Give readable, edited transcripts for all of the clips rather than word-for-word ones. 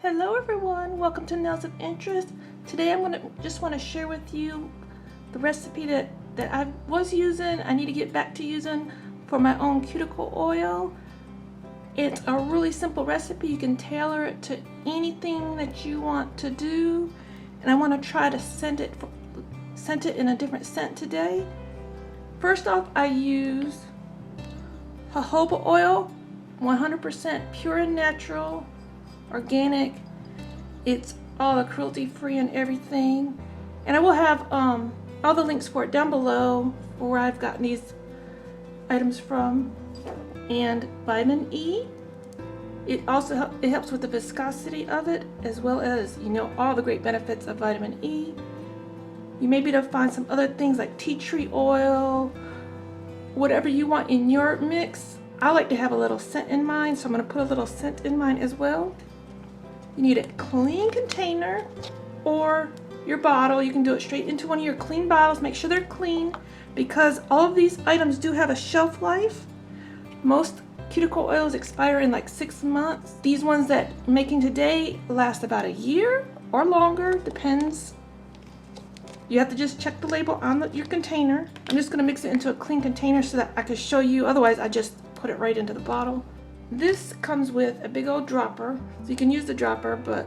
Hello everyone, welcome to Nails of Interest. Today I'm just want to share with you the recipe that I was using, I need to get back to using for my own cuticle oil. It's a really simple recipe. You can tailor it to anything that you want to do, and I want to try to scent it in a different scent today. First off, I use jojoba oil, 100% pure and natural, organic. It's all cruelty free and everything, and I will have all the links for it down below for where I've gotten these items from. And vitamin E, it also helps with the viscosity of it, as well as all the great benefits of vitamin E. You may be able to find some other things like tea tree oil, whatever you want in your mix. I like to have a little scent in mine, so I'm going to put a little scent in mine as well. You need a clean container or your bottle. You can do it straight into one of your clean bottles. Make sure they're clean, because all of these items do have a shelf life. Most cuticle oils expire in like 6 months. These ones that I'm making today last about a year or longer, depends. You have to just check the label on your container. I'm just going to mix it into a clean container so that I can show you. Otherwise, I just put it right into the bottle. This comes with a big old dropper, so you can use the dropper, but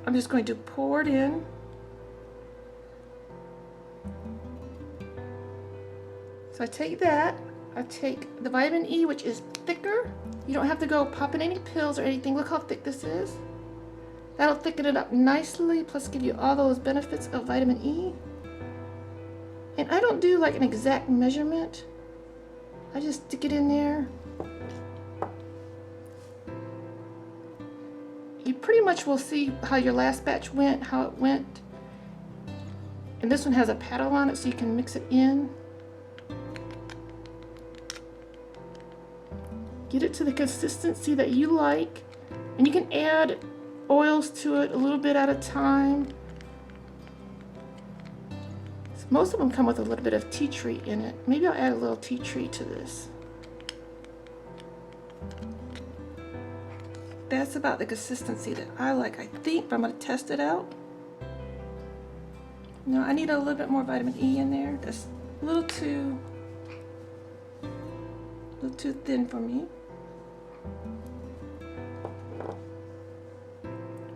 I'm just going to pour it in. So I take that, I take the vitamin E, which is thicker. You don't have to go popping any pills or anything. Look how thick this is. That'll thicken it up nicely, plus give you all those benefits of vitamin E. And I don't do like an exact measurement. I just stick it in there. You pretty much will see how your last batch went, how it went. And this one has a paddle on it, so you can mix it in. Get it to the consistency that you like. And you can add oils to it a little bit at a time. Most of them come with a little bit of tea tree in it. Maybe I'll add a little tea tree to this. That's about the consistency that I like, I think, but I'm going to test it out. No, I need a little bit more vitamin E in there. That's a little too thin for me.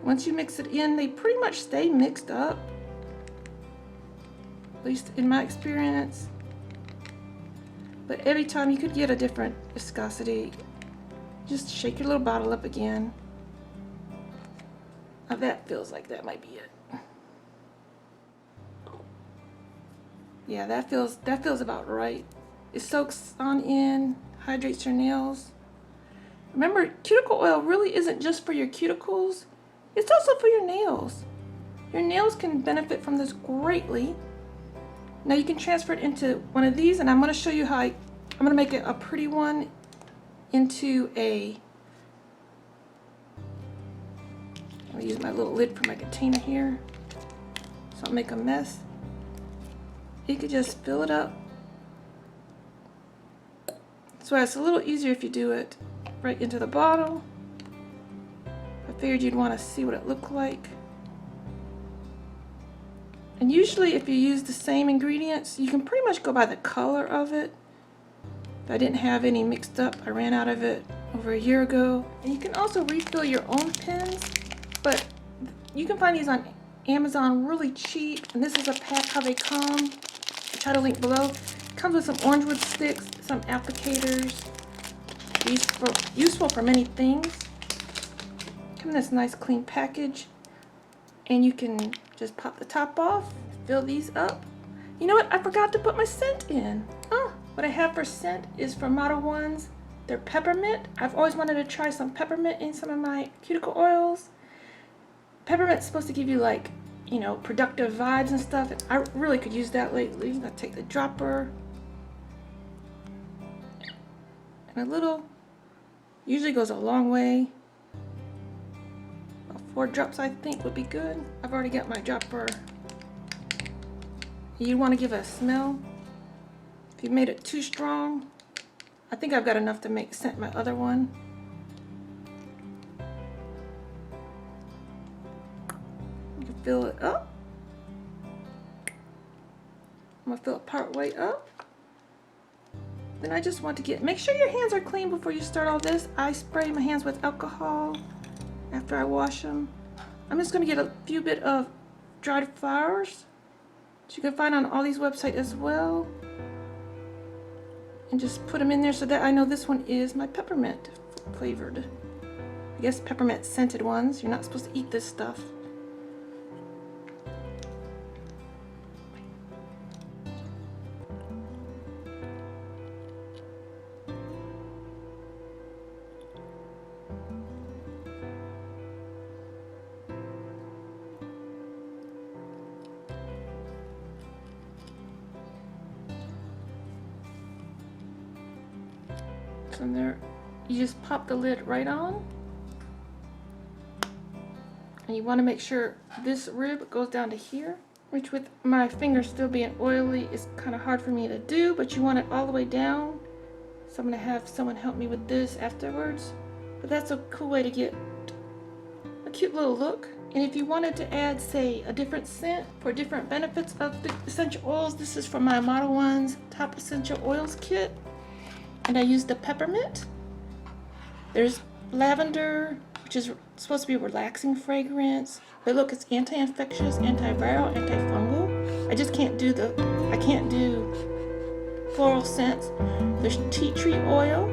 Once you mix it in, they pretty much stay mixed up, at least in my experience. But every time you could get a different viscosity. Just shake your little bottle up again. Now that feels like that might be it. Yeah, that feels about right. It soaks on in, hydrates your nails. Remember, cuticle oil really isn't just for your cuticles. It's also for your nails. Your nails can benefit from this greatly. Now you can transfer it into one of these, and I'm going to show you how I'm going to make it a pretty one into a, I'll use my little lid for my container here, so I'll make a mess. You could just fill it up. So it's a little easier if you do it right into the bottle. I figured you'd want to see what it looked like. And usually if you use the same ingredients, you can pretty much go by the color of it. I didn't have any mixed up. I ran out of it over a year ago. And you can also refill your own pens, but you can find these on Amazon really cheap. And this is a pack how they come. I'll try to link below. It comes with some orangewood sticks, some applicators. Useful for many things. Come in this nice clean package. And you can just pop the top off, fill these up. You know what? I forgot to put my scent in. What I have for scent is from Modelones. They're peppermint. I've always wanted to try some peppermint in some of my cuticle oils. Peppermint's supposed to give you like, productive vibes and stuff. And I really could use that lately. I'm gonna take the dropper. And a little, usually goes a long way. About 4 drops I think would be good. I've already got my dropper. You want to give it a smell. If you made it too strong, I think I've got enough to scent my other one. fill it up. I'm gonna fill it part way up. Then I just want to make sure your hands are clean before you start all this. I spray my hands with alcohol after I wash them. I'm just gonna get a few bit of dried flowers, which you can find on all these websites as well. And just put them in there so that I know this one is my peppermint flavored. I guess peppermint scented ones. You're not supposed to eat this stuff. So there, you just pop the lid right on. And you want to make sure this rib goes down to here, which with my fingers still being oily is kind of hard for me to do, but you want it all the way down. So I'm going to have someone help me with this afterwards. But that's a cool way to get a cute little look. And if you wanted to add, say, a different scent for different benefits of the essential oils, this is from my Modelones Top Essential Oils kit. And I used the peppermint. There's lavender, which is supposed to be a relaxing fragrance. But look, it's anti-infectious, antiviral, antifungal. I just can't do floral scents. There's tea tree oil.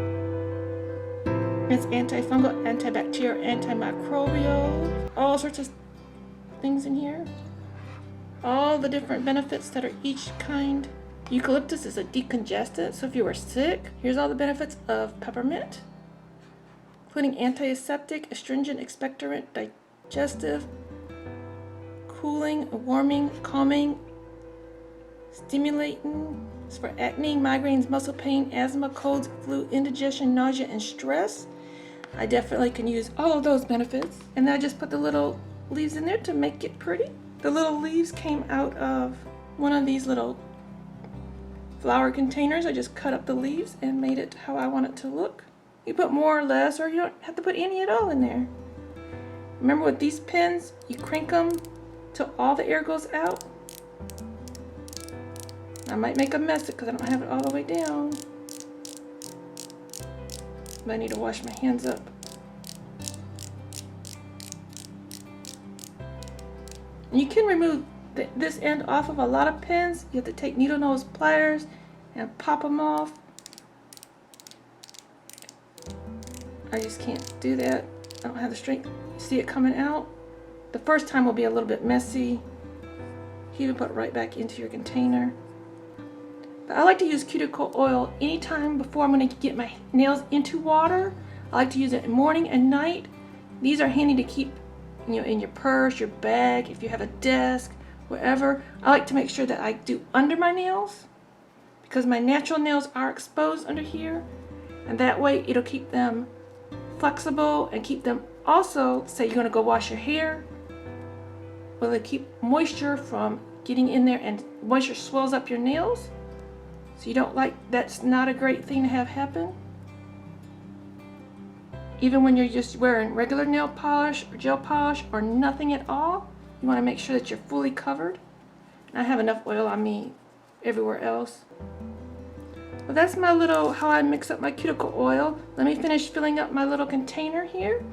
It's antifungal, antibacterial, antimicrobial. All sorts of things in here. All the different benefits that are each kind. Eucalyptus is a decongestant, so if you were sick, here's all the benefits of peppermint, including antiseptic, astringent, expectorant, digestive, cooling, warming, calming, stimulating. It's for acne, migraines, muscle pain, asthma, colds, flu, indigestion, nausea, and stress. I definitely can use all of those benefits. And then I just put the little leaves in there to make it pretty. The little leaves came out of one of these little flower containers. I just cut up the leaves and made it how I want it to look. You put more or less, or you don't have to put any at all in there. Remember with these pins, you crank them till all the air goes out. I might make a mess because I don't have it all the way down. But I need to wash my hands up. And you can remove this end off of a lot of pins. You have to take needle nose pliers and pop them off. I just can't do that. I don't have the strength. You see it coming out? The first time will be a little bit messy. You can put it right back into your container. But I like to use cuticle oil anytime before I'm going to get my nails into water. I like to use it morning and night. These are handy to keep, in your purse, your bag, if you have a desk, wherever. I like to make sure that I do under my nails because my natural nails are exposed under here, and that way it'll keep them flexible and keep them also, say you're going to go wash your hair, will it keep moisture from getting in there, and moisture swells up your nails, so you don't like, that's not a great thing to have happen. Even when you're just wearing regular nail polish or gel polish or nothing at all, you want to make sure that you're fully covered. And I have enough oil on me everywhere else. Well, that's my little, how I mix up my cuticle oil. Let me finish filling up my little container here.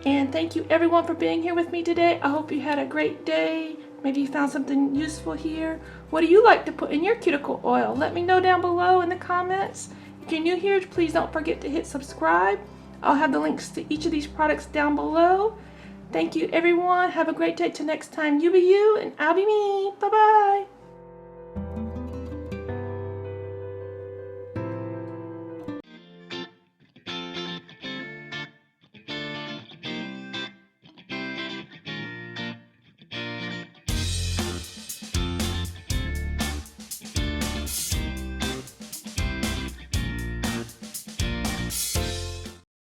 And thank you everyone for being here with me today. I hope you had a great day. Maybe you found something useful here. What do you like to put in your cuticle oil? Let me know down below in the comments. If you're new here, please don't forget to hit subscribe. I'll have the links to each of these products down below. Thank you everyone. Have a great day till next time. You be you and I'll be me. Bye bye.